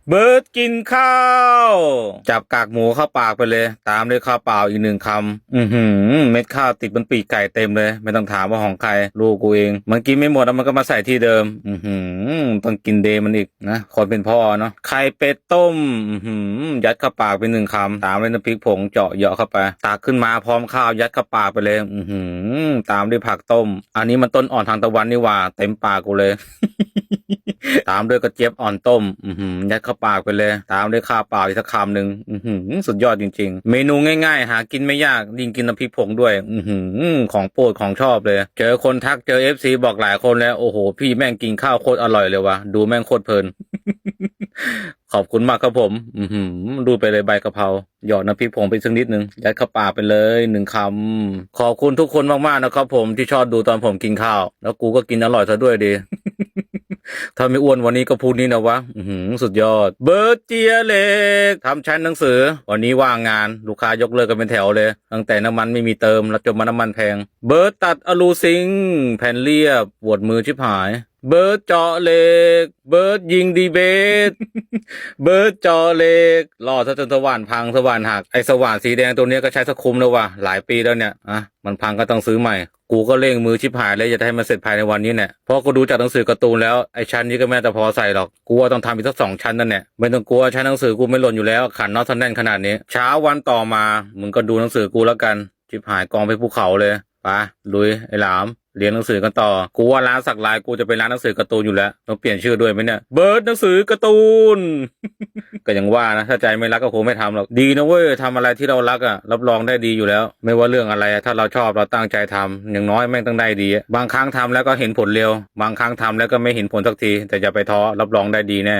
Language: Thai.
เบิร์ดกินข้าวจับกากหมูเข้าปากไปเลยตามด้วยข้าวเปล่าอีกหนึ่งคำเม็ดข้าวติดบนปีกไก่เต็มเลยไม่ต้องถามว่าของใครลูกกูเองมันกินไม่หมดแล้วมันก็มาใส่ที่เดิมต้องกินเดมันอีกนะคนเป็นพ่อเนาะไข่เป็ดต้มยัดเข้าปากไปหนึ่งคำตามด้วยน้ำพริกผงเจาะเยาะเข้าไปตักขึ้นมาพร้อมข้าวยัดเข้าปากไปเลยตามด้วยผักต้มอันนี้มันต้นอ่อนทางตะวันนี่หว่าเต็มปากกูเลย ตามด้วยกระเจี๊ยบอ่อนต้มยัดเข้าปากไปเลยตามด้วยข้าวเปล่าอีกสักคำหนึ่งสุดยอดจริงๆเมนูง่ายๆหากินไม่ยากยิ่งกินน้ำพริกผงด้วยของโปรดของชอบเลยเจอคนทักเจอ FC บอกหลายคนแล้วโอ้โหพี่แม่งกินข้าวโคตรอร่อยเลยวะดูแม่งโคตรเพลิน ขอบคุณมากครับผมดูไปเลยใบกะเพราหยอดน้ำพริกผงไปสักนิดนึงยัดเข้าปากไปเลยหนึ่งคำขอบคุณทุกคนมากๆนะครับผมที่ชอบดูตอนผมกินข้าวแล้วกูก็กินอร่อยซะด้วยดี ถ้าไม่อ้วนวันนี้ก็พูดนี้นะวะสุดยอดเบิร์ดเจียเล็กทำชั้นหนังสือวันนี้ว่างงานลูกค้ายกเลิกกันเป็นแถวเลยตั้งแต่น้ำมันไม่มีเติมแล้วจนมาน้ำมันแพงเบิร์ดตัดอลูซิงแผ่นเรียบปวดมือชิบหายเบิร์ดเจาะเหล็กเบิร์ดยิงดีเบต เบิร์ดเจาะเหล็กล่อซะจนสว่านพังสว่านหักไอ้สว่านสีแดงตัวนี้ก็ใช้สักคุ้มแล้วว่ะหลายปีแล้วเนี่ยมันพังก็ต้องซื้อใหม่กูก็เร่งมือชิบหายเลยจะให้มันเสร็จภายในวันนี้เนี่ยเพราะกูดูจากหนังสือการ์ตูนแล้วไอ้ชั้นนี้ก็ไม่น่าจะพอใส่หรอกกูว่าต้องทำอีกสัก2 ชั้นนั่นแหละไม่ต้องกลัวชั้นหนังสือกูไม่หล่นอยู่แล้วขันน็อตแน่นขนาดนี้เช้าวันต่อมามึงก็ดูหนังสือกูแล้วกันชิบหายกองไปภูเขาเลยไปลุยไอ้หลามเรียนหนังสือกันต่อกูว่าร้านสักลายกูจะเป็นร้านหนังสือการ์ตูนอยู่แล้วต้องเปลี่ยนชื่อด้วยไหมเนี่ยเบิร์ดหนังสือการ์ตูน ก็ยังว่านะถ้าใจไม่รักก็คงไม่ทำหรอกดีนะเว้ยทำอะไรที่เรารักรับรองได้ดีอยู่แล้วไม่ว่าเรื่องอะไรถ้าเราชอบเราตั้งใจทำอย่างน้อยแม่งต้องได้ดีบางครั้งทำแล้วก็เห็นผลเร็วบางครั้งทำแล้วก็ไม่เห็นผลสักทีแต่อย่าไปท้อรับรองได้ดีแน่